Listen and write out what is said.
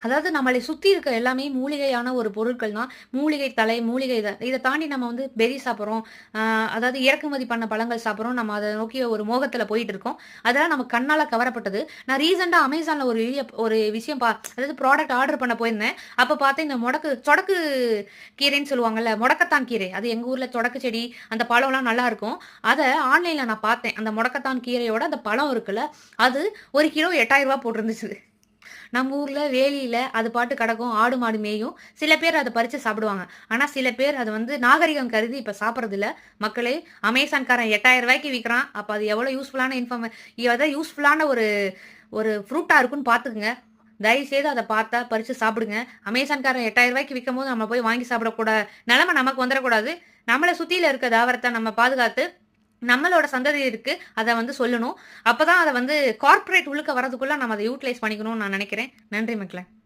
அதாவது நம்மளை சுத்தி இருக்க எல்லாமே மூலிகையான ஒரு பொருட்கள் தான். மூலிகை தழை, மூலிகை இத தாண்டி நம்ம வந்து பெர்ரி சாப்பிடுறோம். அ அதாவது இறக்குமதி பண்ண பழங்கள் சாப்பிடுறோம். நம்ம அத நோக்கி ஒரு மோகத்துல போயிட்டு இருக்கோம். அதெல்லாம் நம்ம கண்ணால கவரப்பட்டது. நான் ரீசென்ட்டா Amazonல ஒரு விஷயம் அதாவது ப்ராடக்ட் ஆர்டர் பண்ண போயிருந்தேன். அப்ப பார்த்தேன் இந்த சொடக்கு கீரைன்னு சொல்லுவாங்கல்ல, மொடக்கத்தான் கீரை. அது எங்க ஊர்ல சொடக்கு செடி, அந்த பழம்லாம் நல்லாருக்கும். அத ஆன்லைன்ல நான் பார்த்தேன். அந்த மொடக்கத்தான் கீரையோட அந்த பழம் இருக்குல்ல, அது 1 கிலோ ரூ. 8,000 போட்டிருந்துச்சு. நம்ம ஊர்ல வேலியில அது பாட்டு கிடக்கும். ஆடு, மாடு மேயும். சில பேர் அத பறிச்சு சாப்பிடுவாங்க. ஆனா சில பேர் அத வந்து நாகரிகம் கருதி இப்ப சாப்பிடுறதில்ல. மக்களே, அமேசான்காரன் ரூ. 8,000க்கு விக்கிறான். அப்ப அது எவ்வளோ யூஸ்ஃபுல்லான அதாவது யூஸ்ஃபுல்லான ஒரு ஒரு ஃப்ரூட்டா இருக்குன்னு பார்த்துக்கங்க. தயவுசெய்து அத பார்த்தா பறிச்சு சாப்பிடுங்க. அமேசான்காரன் ரூ. 8,000க்கு விக்கும்போது நம்ம போய் வாங்கி சாப்பிடக்கூட நெலைம நமக்கு வந்துரக்கூடாது. நம்மள சுத்தியில இருக்க தாவரத்த நம்ம பாதுகாத்து, நம்மளோட சந்ததியருக்கு அத வந்து சொல்லணும். அப்பதான் அத வந்து கார்ப்பரேட் உள்ளுக்க வரதுக்குள்ள நம்ம அத யூட்டிலைஸ் பண்ணிக்கணும்னு நான் நெனைக்கிறேன். நன்றி மக்களே.